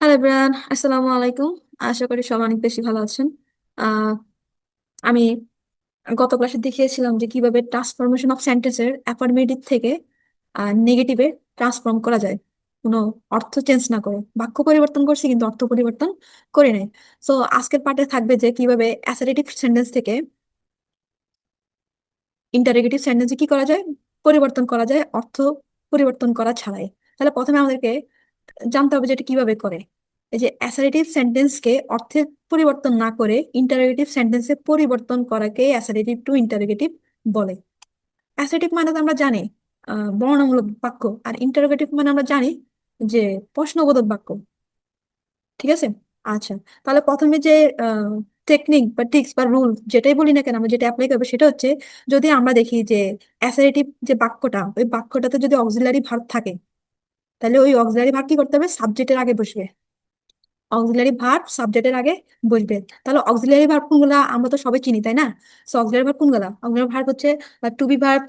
Hello Brian, আসসালামু আলাইকুম। আশা করি সবাই অনেক বেশি ভালো আছেন। আহ আমি গত ক্লাসে দেখিয়েছিলাম যে কিভাবে ট্রান্সফরমেশন অফ সেন্টেন্সের অ্যাফার্মেটিভ থেকে নেগেটিভে ট্রান্সফর্ম করা যায়, কোনো অর্থ চেঞ্জ না করে। বাক্য পরিবর্তন করছি কিন্তু অর্থ পরিবর্তন করে নাই। সো আজকের পার্টে থাকবে যে কিভাবে অ্যাসারেটিভ সেন্টেন্স থেকে ইন্টারোগেটিভ সেন্টেন্সে কি করা যায়, পরিবর্তন করা যায় অর্থ পরিবর্তন করা ছাড়াই। তাহলে প্রথমে আমাদেরকে জানতে হবে যে এটা কিভাবে করে। এই যে অ্যাসারেটিভ সেন্টেন্সকে অর্থের পরিবর্তন না করে ইন্টারোগেটিভ সেন্টেন্সে পরিবর্তন করাকে অ্যাসারেটিভ টু ইন্টারোগেটিভ বলে। অ্যাসারেটিভ মানে তো আমরা জানি বর্ণনামূলক বাক্য, আর ইন্টারোগেটিভ মানে আমরা জানি যে প্রশ্নবোধক বাক্য। ঠিক আছে? আচ্ছা, তাহলে প্রথমে যে টেকনিক বা টিক্স বা রুল যেটাই বলি না কেন আমরা যেটা অ্যাপ্লাই করবো সেটা হচ্ছে, যদি আমরা দেখি যে অ্যাসারেটিভ যে বাক্যটা, ওই বাক্যটাতে যদি অক্সিলারি ভার্ব থাকে, তাহলে ওই অক্সিলারি ভার্ব কি করতে হবে, সাবজেক্টের আগে বসবে। অক্সিলারি ভার্ব সাবজেক্টের আগে বসবে। তাহলে অক্সিলারি ভার্ব কোনগুলা আমরা তো সবাই চিনি, তাই না? সো অক্সিলারি ভার্ব কোনগুলা? অক্সিলারি ভার্ব হচ্ছে টু বি ভার্ব,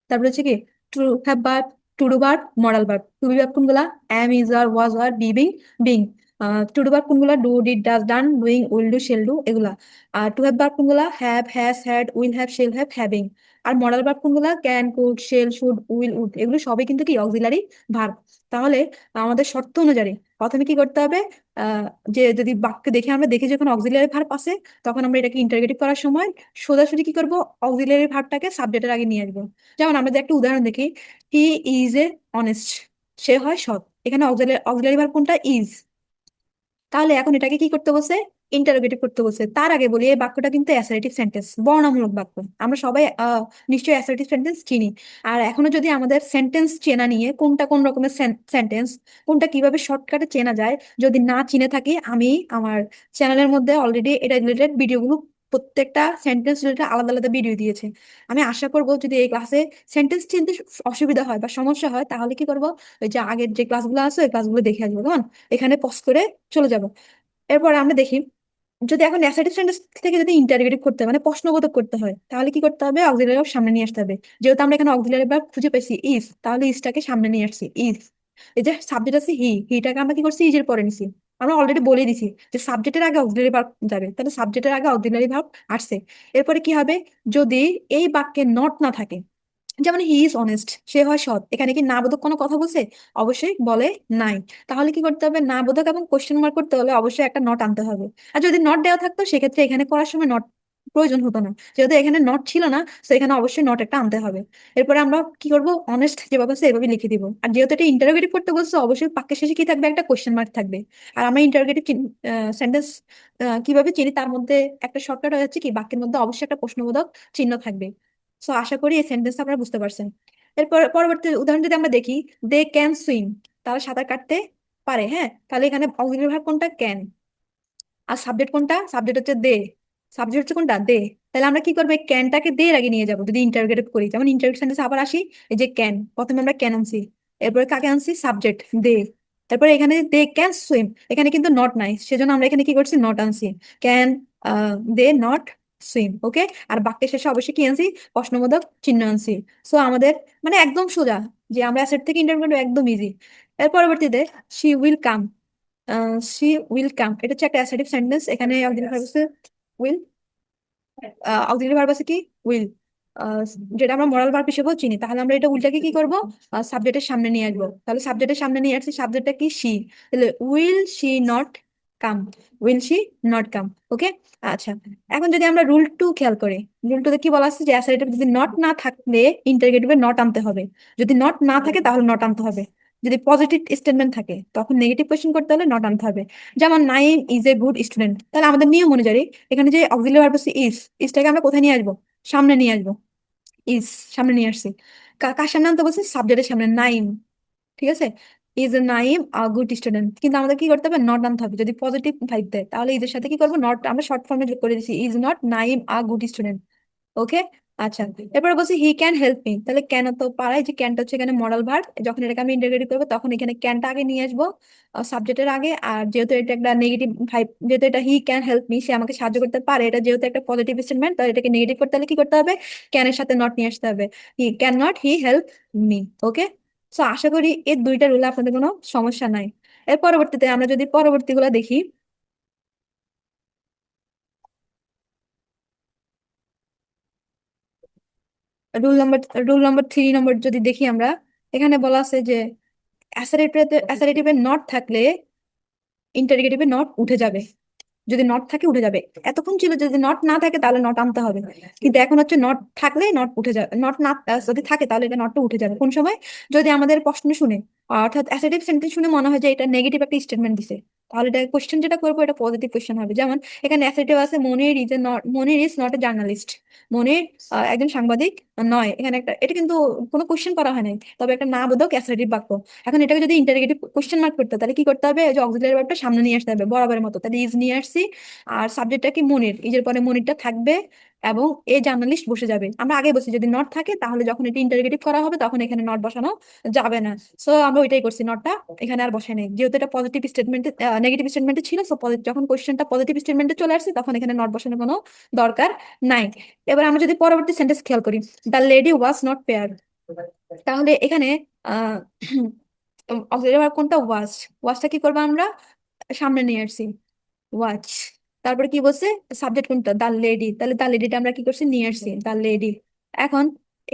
তারপরে হচ্ছে কি to have verb, to do verb, modal verb. To be verb কোনগুলা? Am, is, are, was, are, be, being, being. To do verb কোনগুলা? Do, did, does, done, doing, will do, shall do, এগুলা। আর to have verb কোনগুলা? Have, has, had, will have, shall have, having. আর modal verb কোনগুলা? Can, could, shell, should, will, would. এগুলো সবই কিন্তু কি অক্সিলারি ভার্ব। তাহলে আমাদের শর্ত অনুযায়ী প্রথমে কি করতে হবে, আহ যে যদি বাক্য দেখে আমরা দেখি যখন অক্সিলারি ভার্ব আছে, তখন আমরা এটাকে ইন্টারগেটিভ করার সময় সোজাসুজি কি করব, অক্সিলারি ভার্বটাকে সাবজেক্টের আগে নিয়ে আসবো। যেমন আমরা যদি একটা উদাহরণ দেখি, হি ইজ এ অনেস্ট, সে হয় সৎ। এখানে অক্সিলারি ভার্ব কোনটা? ইজ। তাহলে এখন এটাকে কি করতে বলছে, ইন্টারোগেটিভ করতে বলছে। তার আগে বলি এই বাক্যটা কিন্তু অ্যাসার্টিভ সেন্টেন্স, বর্ণনামূলক বাক্য। আমরা সবাই নিশ্চয়ই অ্যাসার্টিভ সেন্টেন্স চিনি। আর এখনো যদি আমাদের সেন্টেন্স চেনা নিয়ে কোনটা কোন রকমের সেন্টেন্স, কোনটা কিভাবে শর্টকাটে চেনা যায়, যদি না চিনে থাকি, আমি আমার চ্যানেলের মধ্যে অলরেডি এটা রিলেটেড ভিডিওগুলো, প্রত্যেকটা সেন্টেন্স রিলেটেড আলাদা আলাদা ভিডিও দিয়েছে। আমি আশা করবো যদি এই ক্লাসে সেন্টেন্স চিনতে অসুবিধা হয় বা সমস্যা হয়, তাহলে কি করবো, ওই যে আগের যে ক্লাসগুলো আছে ওই ক্লাসগুলো দেখে আসবো, কেমন? এখানে পজ করে চলে যাব। এরপর আমরা দেখি, যদি এখন অ্যাসার্টিভ সেন্টেন্স থেকে যদি ইন্টারোগেটিভ করতে হয় মানে প্রশ্নবোধক করতে হয়, তাহলে কি করতে হবে, অক্সিলারি ভার্ব সামনে নিয়ে আসতে হবে। যেহেতু আমরা এখানে অক্সিলারি ভার্ব খুঁজে পেয়েছি ইজ, তাহলে ইজটাকে সামনে নিয়ে আসছি। ইজ, এই যে সাবজেক্ট আছে হি, হিটাকে আমরা কি করছি, ইজের পরে নিছি। আমরা অলরেডি বলে দিছি যে সাবজেক্টের আগে অক্সিলারি ভার্ব যাবে, তাহলে সাবজেক্টের আগে অক্সিলারি ভার্ব আসছে। এরপরে কি হবে, যদি এই বাক্যে নট না থাকে, যেমন হি ইজ অনেস্ট, সে হয় সৎ, এখানে কি না বোধক কোনো কথা বলছে? অবশ্যই বলে নাই। তাহলে কি করতে হবে, না বোধক এবং কোশ্চেন মার্ক করতে হলে অবশ্যই একটা নট আনতে হবে। আর যদি নট দেওয়া থাকতো সেক্ষেত্রে এখানে করার সময় নট প্রয়োজন হতো না। যেহেতু এখানে নট ছিল না, তো এখানে অবশ্যই নট একটা আনতে হবে। এরপরে আমরা কি করব, অনেস্ট যেভাবে আছে এভাবে লিখে দিব। আর যেহেতু এটা ইন্টারোগেটিভ করতে বলছে, অবশ্যই বাক্যের শেষে কি থাকবে, একটা কোশ্চেন মার্ক থাকবে। আর আমরা ইন্টারোগেটিভ সেন্টেন্স কিভাবে চিনি, তার মধ্যে একটা শর্টকাট হয়ে যাচ্ছে কি, বাক্যের মধ্যে অবশ্যই একটা প্রশ্নবোধক চিহ্ন থাকবে। সো আশা করি এই সেন্টেন্স আপনারা বুঝতে পারছেন। এরপর পরবর্তী উদাহরণ যদি আমরা দেখি, দে ক্যান সুইম, তারা সাঁতার কাটতে পারে। হ্যাঁ, তাহলে এখানে অক্সিলারি ভার্ব কোনটা? ক্যান। আর সাবজেক্ট কোনটা? সাবজেক্ট হচ্ছে দে। সাবজেক্ট হচ্ছে কোনটা? দে। তাহলে আমরা কি করবো, ক্যানটাকে দে এর আগে নিয়ে যাবো যদি ইন্টারোগেটিভ করি। যেমন ইন্টারোগেটিভ সেন্টেন্স আবার আসি, এই যে ক্যান, প্রথমে আমরা ক্যান আনছি, এরপরে কাকে আনছি, সাবজেক্ট দে। তারপরে এখানে দে ক্যান সুইম, এখানে কিন্তু নট নাই, সেজন্য আমরা এখানে কি করছি, নট আনছি। ক্যান দে নট সুইম, ওকে। আর বাক্যের শেষে অবশ্যই কি আনছি, প্রশ্নবোধক চিহ্ন আনছি। সো আমাদের মানে একদম সোজা, যে আমরা অ্যাসেট থেকে ইন্টারভিউ একদম ইজি। এর পরবর্তীতে, she will come, she will come, এটা হচ্ছে একটা অ্যাসার্টিভ সেন্টেন্স। এখানে অক্সিলারি ভার্ব আছে উইল, অক্সিলারি ভার্ব আছে কি, উইল, যেটা আমরা মরাল ভার্ব হিসেবেও চিনি। তাহলে আমরা এটা উল্টাকে কি করব, সাবজেক্টের সামনে নিয়ে আসবো। তাহলে সাবজেক্টের সামনে নিয়ে আসছি, সাবজেক্টটা কি, শি। তাহলে will she not come, will she not come, okay. আচ্ছা, এখন যদি আমরা রুল টু খেয়াল করি, রুল টুতে কি বলা আছে, যে অ্যাসার্টিভ যদি নট না থাকলে ইন্টারগেটিভে নট আনতে হবে। যদি নট না থাকে তাহলে নট আনতে হবে। যদি পজিটিভ স্টেটমেন্ট থাকে তখন নেগেটিভ কোয়েশ্চেন করতে হলে নট আনতে হবে। যেমন Naim is a good student, তাহলে আমাদের নিয়ম অনুযায়ী এখানে যে অক্সিলারি ভার্ব আছে ইজ, ইজটাকে আমরা কোথায় নিয়ে আসবো, সামনে নিয়ে আসবো। ইজ সামনে নিয়ে আসছি। কার সামনে আনতে বলছি, সাবজেক্টের সামনে, নাইম। ঠিক আছে, is a Naim a good student, কিন্তু আমাদের কি করতে হবে, নট আনতে হবে। যদি পজিটিভ ভাইব দেয় তাহলে ইজের সাথে কি করবো, নট আমরা শর্ট ফর্মে যোগ করে দিচ্ছি, is not Naim a good student, okay. আচ্ছা, এরপরে বলছি হি ক্যান হেল্প মি, তাহলে ক্যান তো পারাই, যে ক্যানটা হচ্ছে এখানে মডাল ভার্ব। যখন এটাকে আমি ইন্টারগ্রেট করবো তখন এখানে ক্যানটা আগে নিয়ে আসবো সাবজেক্টের আগে। আর যেহেতু এটা একটা নেগেটিভ ভাইব, যেহেতু এটা হি ক্যান হেল্প মি, সে আমাকে সাহায্য করতে পারে, এটা যেহেতু একটা পজিটিভ স্টেটমেন্ট, তাহলে এটাকে নেগেটিভ করতে হলে কি করতে হবে, ক্যানের সাথে নট নিয়ে আসতে হবে। He can not he help me, okay. So আশা করি এই দুইটা রুলে আপনাদের কোনো সমস্যা নাই। এর পরবর্তীতে আমরা যদি পরবর্তীগুলো দেখি, রুল নাম্বার রুল নাম্বার 3 নম্বর যদি দেখি আমরা, এখানে বলা আছে যে অ্যাসারেটিভে নট থাকলে ইন্টারগেটিভে নট উঠে যাবে। যদি নট থাকে উঠে যাবে। এতক্ষণ ছিল যদি নট না থাকে তাহলে নট আনতে হবে, কিন্তু এখন হচ্ছে নট থাকলে নট উঠে যাবে, নট না যদি থাকে তাহলে এটা নটটা উঠে যাবে কোন সময়? যদি আমাদের প্রশ্ন শুনে, অর্থাৎ অ্যাসার্টিভ সেন্টেন্স শুনে মনে হয় যে এটা নেগেটিভ একটা স্টেটমেন্ট দিছে, তাহলে এটা কোশ্চেন যেটা করবো এটা পজিটিভ কোশ্চেন হবে। যেমন এখানে অ্যাসার্টিভ আছে, মনির ইজ নট এ জার্নালিস্ট। মনির একজন সাংবাদিক নয়। এখানে একটা, এটা কিন্তু কোনো কোশ্চেন করা হয় নাই, তবে একটা না বোধক অ্যাসার্টিভ বাক্য। এখন এটাকে যদি ইন্টারগেটিভ কোশ্চেন মার্ক করতে তাহলে কি করতে হবে? ওই যে অক্সিলারি ভার্বটা সামনে নিয়ে আসতে হবে বরাবরের মতো। তাহলে ইজ নিয়ে আসছি, আর সাবজেক্টটা কি? মনির। ইজের পরে মনিরটা থাকবে এবং এ জার্নালিস্ট বসে যাবে। আমরা আগে বলছি যদি নট থাকে তাহলে যখন এটা ইন্টারগেটিভ করা হবে তখন এখানে নট বসানো যাবে না। সো আমরা ওইটাই করছি, নটটা এখানে আর বসাই নাই, যেহেতু এটা পজিটিভ স্টেটমেন্টে, নেগেটিভ স্টেটমেন্টে ছিল। সো যখন কোশ্চেনটা পজিটিভ স্টেটমেন্টে চলে আসছে তখন এখানে নট বসানোর কোনো দরকার নাই। এবার আমরা যদি পরবর্তী সেন্টেন্স খেয়াল করি, the lady was not pair, তাহলে এখানে আহ auxiliary verb কোনটা? ওয়াজ। ওয়াজটা কি করবো আমরা? সামনে নিয়ে আসছি, ওয়াচ। তারপরে কি বলছে? সাবজেক্ট কোনটা? দা লেডি। তাহলে দা লেডিটা আমরা কি করছি? নিয়ে আসছি, দা লেডি। এখন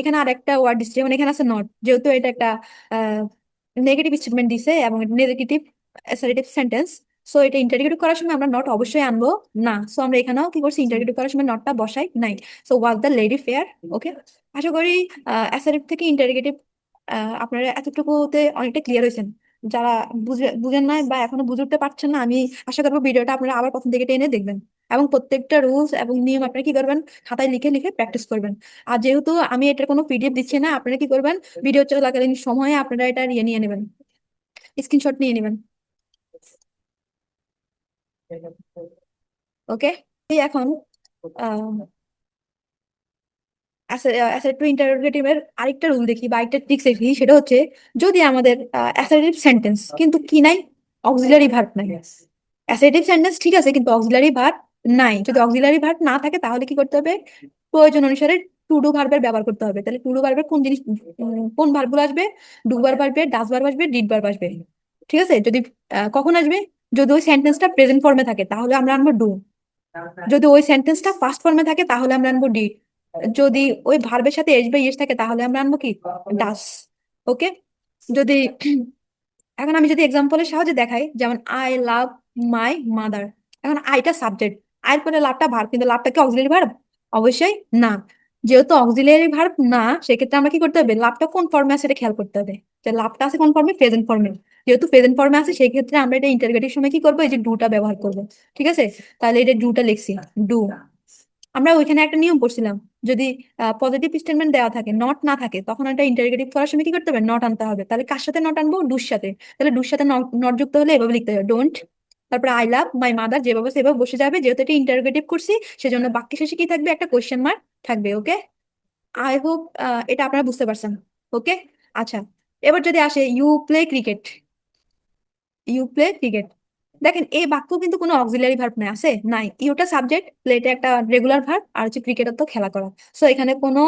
এখানে আরেকটা ওয়ার্ড দিচ্ছে, যেমন এখানে আছে নট, যেহেতু এটা একটা নেগেটিভ স্টেটমেন্ট দিছে এবং নেগেটিভ অ্যাসার্টিভ সেন্টেন্স, সো এটা ইন্টারগেটিভ করার সময় আমরা নট অবশ্যই আনবো না। সো আমরা এখানেও কি করছি? ইন্টারগেটিভ করার সময় নটটা বসাই নাই। So was the lady fair. Okay, আশা করি অ্যাসার্টিভ থেকে ইন্টারগেটিভ আপনারা এতটুকুতে অনেকটা ক্লিয়ার হয়েছেন। যারা বুঝেন নাই বা এখনো বুঝে উঠতে পারছেন না, আমি আশা করবো ভিডিওটা আপনারা আবার প্রথম থেকে টেনে দেখবেন এবং প্রত্যেকটা রুলস এবং নিয়ম আপনারা কি করবেন? খাতায় লিখে লিখে প্র্যাকটিস করবেন। আর যেহেতু আমি এটার কোনো পিডিএফ দিচ্ছি না, আপনারা কি করবেন? ভিডিও চলাকালীন সময়ে আপনারা এটা ইয়ে নিয়ে নেবেন, স্ক্রিনশট নিয়ে নেবেন। ওকে, এখন অ্যাসার্টিভ টু ইন্টারোগেটিভের আরেকটা রুল দেখি বা আরেকটা ট্রিক্স দেখি, সেটা হচ্ছে যদি আমাদের অ্যাসার্টিভ সেন্টেন্স কিন্তু কি নাই? অক্সিলারি ভার্ব নাই। অ্যাসার্টিভ সেন্টেন্স ঠিক আছে কিন্তু অক্সিলারি ভার্ব নাই। যদি অক্সিলারি ভার্ব না থাকে তাহলে কি করতে হবে? প্রয়োজন অনুসারে টু ডু ভার্বের ব্যবহার করতে হবে। তাহলে টু ডু ভার্বের কোন জিনিস, কোন ভার্বগুলো আসবে? ডু ভার্ব আসবে, ডাজ ভার্ব আসবে, ডিড ভার্ব আসবে। ঠিক আছে, যদি কখন আসবে? যদি ওই সেন্টেন্সটা প্রেজেন্ট ফর্মে থাকে তাহলে আমরা আনবো ডু। যদি ওই সেন্টেন্সটা ফার্স্ট ফর্মে থাকে তাহলে আমরা আনবো ডিড। যদি ওই ভার্বের সাথে এস বা ইয়েস থাকে তাহলে আমরা আনবো কি? ডাস। ওকে, যদি এখন আমি যদি এক্সাম্পলের সাহায্যে দেখাই, যেমন আই লাভ মাই মাদার। এখন আইটা সাবজেক্ট, আয়ের পরে লাভটা ভার্ব, কিন্তু লাভটা কি অক্সিলারি ভার্ব? অবশ্যই না। যেহেতু অক্সিলারি ভার্ব না, সেক্ষেত্রে আমরা কি করতে হবে? লাভটা কোন ফর্মে আছে সেটা খেয়াল করতে হবে, যে লাভটা আছে কোন ফর্মে? প্রেজেন্ট ফর্মে। যেহেতু প্রেজেন্ট ফর্মে আছে সেই ক্ষেত্রে আমরা এটা ইন্টারগেটিভ সময় কি করবো? এই যে ডুটা ব্যবহার করবো। ঠিক আছে, তাহলে এটা ডুটা লিখছি, ডু। আমরা ওইখানে একটা নিয়ম পড়ছিলাম, যদি পজিটিভ স্টেটমেন্ট দেওয়া থাকে, নট না থাকে, তখন এটা ইন্টারগেটিভ করার সময় কি করতে হবে? নট আনতে হবে। তাহলে কার সাথে নট আনবো? ডুর সাথে। তাহলে ডুর সাথে নট যুক্ত হলে এভাবে লিখতে হবে, ডোন্ট, তারপরে আই লাভ মাই মাদার, যেভাবে সেভাবে বসে যাবে। যেহেতু এটা ইন্টারগেটিভ করছি সেজন্য বাক্যের শেষে কি থাকবে? একটা কোয়েশ্চেন মার্ক থাকবে। ওকে, আই হোপ এটা আপনারা বুঝতে পারছেন। ওকে, আচ্ছা, এবার যদি আসে you play cricket. You play cricket, দেখেন এই বাক্য কিন্তু কোনো অক্সিলারি ভার্ব নাই, আছে নাই। ইউটা সাবজেক্ট, প্লেটা একটা রেগুলার ভার্ব, আর হচ্ছে ক্রিকেটার তো খেলা করা। সো এখানে কোনো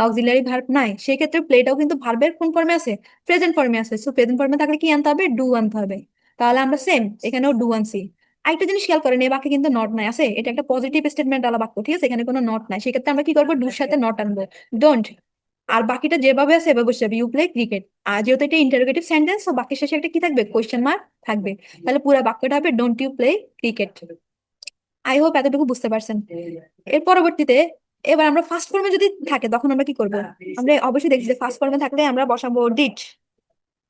অক্সিলারি ভার্ব নাই, সেই ক্ষেত্রে প্লেটাও কিন্তু ভার্বের কোন ফর্মে আছে? প্রেজেন্ট ফর্মে আছে। সো প্রেজেন্ট ফর্মে থাকলে কি আনতে হবে? ডু আনতে হবে। তাহলে আমরা সেম এখানেও ডু আনছি। আরেকটা জিনিস খেয়াল করেন, এই বাক্যে কিন্তু নট নাই, আছে। এটা একটা পজিটিভ স্টেটমেন্ট আলা বাক্য, ঠিক আছে, এখানে কোনো নট নাই। সেক্ষেত্রে আমরা কি করবো? ডুর সাথে নট আনবো, ডোন্ট। আর বাকিটা যেভাবে আছে এভাবে বসে যাবে, ইউ প্লে ক্রিকেট। আর যেহেতু এটা ইন্টারোগেটিভ সেন্টেন্স, তো বাক্যের শেষে একটা কি থাকবে? কোয়েশ্চেন মার্ক থাকবে। তাহলে পুরো বাক্যটা হবে don't you play cricket. I hope এতটুকু বুঝতে পারছেন। এর পরবর্তীতে এবার আমরা ফার্স্ট ফর্মে যদি থাকে তখন আমরা কি করব? আমরা অবশ্যই দেখছি যে ফার্স্ট ফর্মে থাকলে আমরা বসাবো ডিড।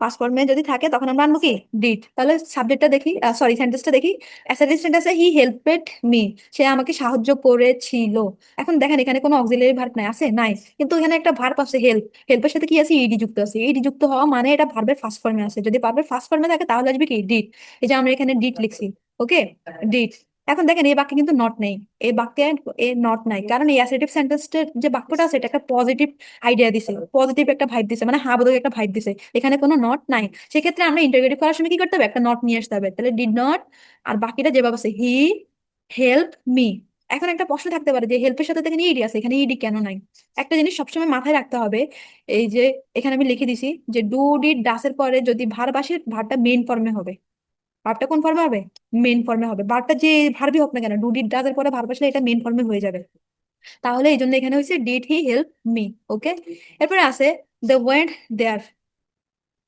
পাস্ট ফর্মে যদি থাকে তখন আমরা আনবো কি? ডিড। তাহলে সাবজেক্টটা দেখি, সরি সেন্টেন্সটা দেখি। অ্যাসার্টিভ সেন্টেন্সে হি হেল্পড মি, সে আমাকে সাহায্য করেছিল। এখন দেখেন এখানে কোনো অক্সিলারি ভার্ব নাই, আছে নাই, কিন্তু এখানে একটা ভার্ব আছে হেল্প। হেল্পের সাথে কি আছে? ইডি যুক্ত আছে। ইডি যুক্ত হওয়া মানে এটা ভার্বের ফার্স্ট ফর্মে আছে। যদি ভার্বের ফার্স্ট ফর্মে থাকে তাহলে আসবে কি? ডিড। এই যে আমরা এখানে ডিড লিখছি। ওকে, ডিড। এখন দেখেন এই বাক্যে কিন্তু নট নেই, এই বাক্যে এ নট নাই, কারণ এই অ্যাসার্টিভ সেন্টেন্সের যে বাক্যটা আছে এটা একটা পজিটিভ আইডিয়া দিছে, পজিটিভ একটা ভাইব দিছে, মানে হা বোধক একটা ভাইব দিছে। এখানে কোনো নট নাই। সেক্ষেত্রে আমরা ইন্টারোগেটিভ করার সময় কি করতে হবে? একটা নট নিয়ে আসতে হবে। তাহলে ডিড নট, আর বাকিটা যেভাবে আছে, হি হেল্প মি। এখন একটা প্রশ্ন থাকতে পারে যে হেল্পের সাথে এখানে ইডি আছে, এখানে ইডি কেন নাই? একটা জিনিস সবসময় মাথায় রাখতে হবে, এই যে এখানে আমি লিখে দিছি যে ডু ডিড ডাসের পরে যদি ভার্ব আসে ভার্বটা মেইন ফর্মে হবে। ভার্বটা কোন ফর্মে হবে? মেন ফর্মে হবে। ভার্বটা যে ভার্বই হোক না কেন, ডু ডিড ডাজ এর পরে ভার্ব আসলে এটা মেন ফর্মে হয়ে যাবে। তাহলে এই জন্য এখানে হচ্ছে ডিড হি হেল্প মি। ওকে, এরপরে আছে দে ওয়েন্ট দেয়ার।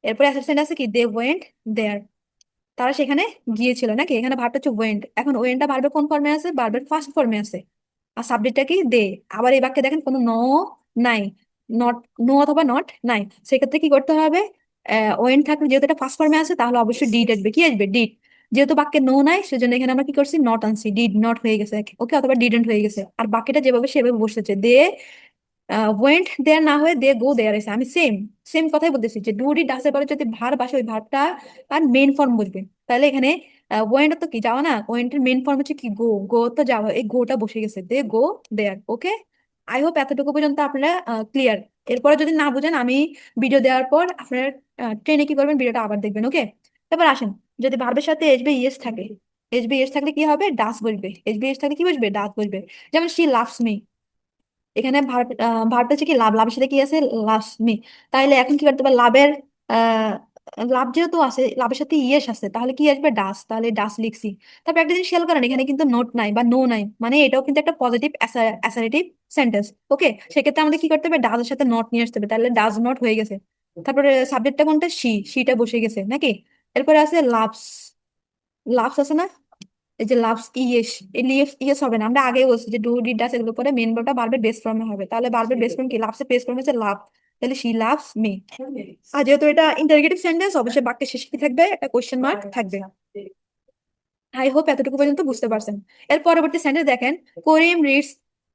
এরপরে অ্যাসেন্ট আছে কি, দে ওয়েন্ট দেয়ার, তারা সেখানে গিয়েছিল নাকি। এখানে ভার্বটা হচ্ছে ওয়েন্ট। এখন ওয়েন্টটা ভার্বের কোন ফর্মে আছে? ভার্বের ফার্স্ট ফর্মে আছে। আর সাবজেক্টটা কি, দে। আবার এই বাক্যে দেখেন কোনো নো নাই, নট, নো অথবা নট নাই। সেক্ষেত্রে কি করতে হবে? ওয়েন্ট থাকলে, যেহেতু এটা ফার্স্ট ফর্মে আছে, তাহলে অবশ্যই ডিড আসবে। কি আসবে? ডিড। যেহেতু বাক্যে নো নাই, সেজন্য এখানে আমরা কি করছি, নট আনছি, ডিড নট হয়ে গেছে। ওকে, অথবা ডিডেন্ট হয়ে গেছে। আর বাকিটা যেভাবে সেভাবে বসেছে, দে ওয়েন্ট দেয়ার না হয়ে দে গো দেয়ার এসে। আমি সেম সেম কথাই বলতেছি, যে ডু ডি ডাসের পরে যদি ভার্ব আসে, ওই ভার্বটা তার মেন ফর্ম বুঝবে। তাহলে এখানে ওয়েন্ট তো কি, যাওয়া না, ওয়েন্টের মেন ফর্ম হচ্ছে কি, গো। গো তো যাওয়া, এই গোটা বসে গেছে, দে গো দেয়ার। ওকে, আই হোপ এতটুকু পর্যন্ত আপনারা ক্লিয়ার। এরপরে যদি না বুঝেন, আমি ভিডিও দেওয়ার পর আপনারা ট্রেনে কি করবেন, ভিডিওটা আবার দেখবেন। ওকে, এবার আসেন, যদি ভার্বের সাথে এস বি ইএস থাকে, এস বি এস থাকলে কি হবে, ডাস বলবে। এস বি এস থাকলে কি বসবে, ডাস বলবে। যেমন শি লাভস মি, এখানে ভার্বটা হচ্ছে কি, লাভ, লাভের সাথে কি আছে, লাভস মি। তাইলে এখন কি করতে হবে, লাভের আহ লাভ যেহেতু আছে, লাভের সাথে ইয়েস আছে, তাহলে কি আসবে, ডাস। তাহলে ডাস লিখছি। তারপর একটা জিনিস খেয়াল করেন, এখানে কিন্তু নোট নাই বা নো নাই, মানে এটাও কিন্তু একটা পজিটিভ অ্যাসারেটিভ সেন্টেন্স। ওকে, সেক্ষেত্রে আমাদের কি করতে হবে, ডাজ এর সাথে নট নিয়ে আসতে হবে। তাহলে ডাজ নট হয়ে গেছে। তারপরে সাবজেক্টটা কোনটা, শিটা বসে গেছে নাকি। এরপরে আছে লাভস, লাভস আছে না, এই যে লাভস ইয়েস, এই লিয়েস ইয়েস হবে না। আমরা আগে বলছি যে ডু ডিড ডাস এগুলো পরে মেন ভার্বটা বারবার বেস ফর্মে হবে। তাহলে বারবার বেস ফর্ম কি, লাভসের বেস ফর্ম হচ্ছে লাভ। তাহলে শি লাভস মি। আর যেহেতু এটা ইন্টারগেটিভ সেন্টেন্স, অবশ্যই বাক্যের শেষে কি থাকবে, একটা কোশ্চেন মার্ক থাকবে। আই হোপ এতটুকু পর্যন্ত বুঝতে পারছেন। এর পরবর্তী সেন্টেন্স দেখেন, করিম রিডস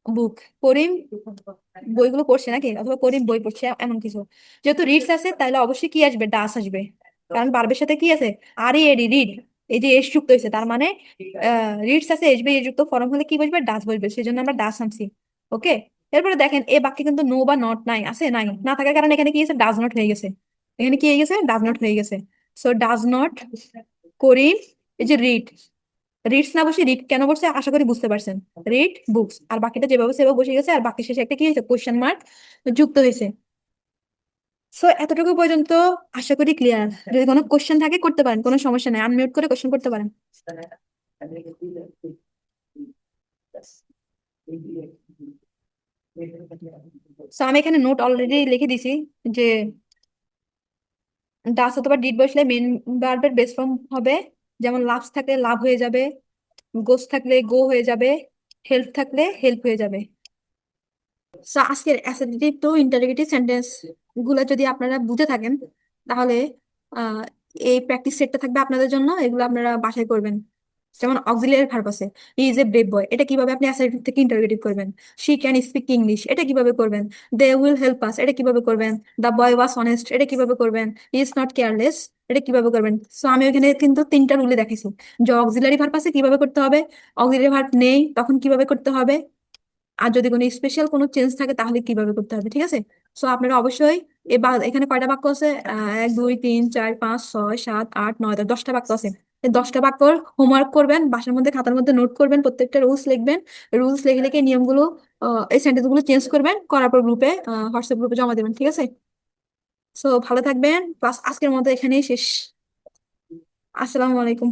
বুক। করিম বইগুলো পড়ছে নাকি, অথবা করিম বই পড়ছে, এমন কিছু। যেহেতু রিডস আছে, তাহলে অবশ্যই কি আসবে, ডাস আসবে। কারণ বার্বের সাথে কি আছে, আর এডি, রিড, এই যে এস যুক্ত হয়েছে, তার মানে রিডস আছে, এস বি এ যুক্ত, ফর্ম হলে কি বসবে, ডাস বসবে। সেই জন্য আমরা ডাস আনছি। ওকে, এরপরে দেখেন এই বাক্যে কিন্তু নো বা নট নাই, আছে নাই, না থাকার কারণে এখানে কি হয়েছে, ডাজ নট হয়ে গেছে। এখানে কি হয়ে গেছে, ডাজ নট হয়ে গেছে। সো ডাজ নট করিম, এই যে রিড, রিডস না বসে রিড কেন বসে, আশা করি বুঝতে পারছেন। রিড বুকস, আর বাকিটা যেভাবে সেভাবে বসে গেছে, আর বাকি শেষে একটা কি হয়েছে, কোশ্চেন মার্ক যুক্ত হয়েছে। সো এতটুকু পর্যন্ত আশা করি ক্লিয়ার। যদি কোনো কোশ্চেন থাকে করতে পারেন, কোনো সমস্যা নাই, আনমিউট করে কোশ্চেন করতে পারেন। সো আমি এখানে নোট অলরেডি লিখে দিছি, যে ডাস অথবা ডিড বসলে মেন ভার্বের বেস ফর্ম হবে। যেমন লাভস থাকলে লাভ হয়ে যাবে, গোস থাকলে গো হয়ে যাবে, হেল্প থাকলে হেল্প হয়ে যাবে। সো আজকের অ্যাসার্টিভ টু ইন্টারোগেটিভ সেন্টেন্স গুলো যদি আপনারা বুঝে থাকেন, তাহলে আহ, এই প্র্যাকটিস সেটটা থাকবে আপনাদের জন্য। এগুলো আপনারা বাসায় করবেন। যেমন অক্সিলিয়ারি ভার্ব আছে, হি ইজ এ ব্রেভ বয়, এটা কিভাবে আপনি অ্যাসার্টিভ থেকে ইন্টারোগেটিভ করবেন। শি ক্যান স্পিক ইংলিশ, এটা কিভাবে করবেন। দে উইল হেল্প আস, এটা কিভাবে করবেন। দ্য বয় ওয়াজ অনেস্ট, এটা কিভাবে করবেন। হি ইজ নট কেয়ারলেস, এটা কিভাবে করবেন। সো আমি ওখানে কিন্তু তিনটা রুলে দেখাইছি, যে অক্সিলারি ভার্ব আছে কিভাবে করতে হবে, অক্সিলারি ভার্ব নেই তখন কিভাবে করতে হবে, আর যদি কোনো স্পেশাল কোনো চেঞ্জ থাকে তাহলে কিভাবে করতে হবে। ঠিক আছে, সো আপনারা অবশ্যই এখানে কয়টা বাক্য আছে, 1 2 3 4 5 6 7 8 9 10টা বাক্য আছে। এই 10টা বাক্যর হোমওয়ার্ক করবেন, বাসার মধ্যে খাতার মধ্যে নোট করবেন, প্রত্যেকটা রুলস লিখবেন। রুলস লিখে লিখে নিয়মগুলো, এই সেন্টেন্স গুলো চেঞ্জ করবেন, করার পর গ্রুপে, হোয়াটসঅ্যাপ গ্রুপে জমা দেবেন। ঠিক আছে, সো ভালো থাকবেন। ক্লাস আজকের মতো এখানেই শেষ। আসসালামু আলাইকুম।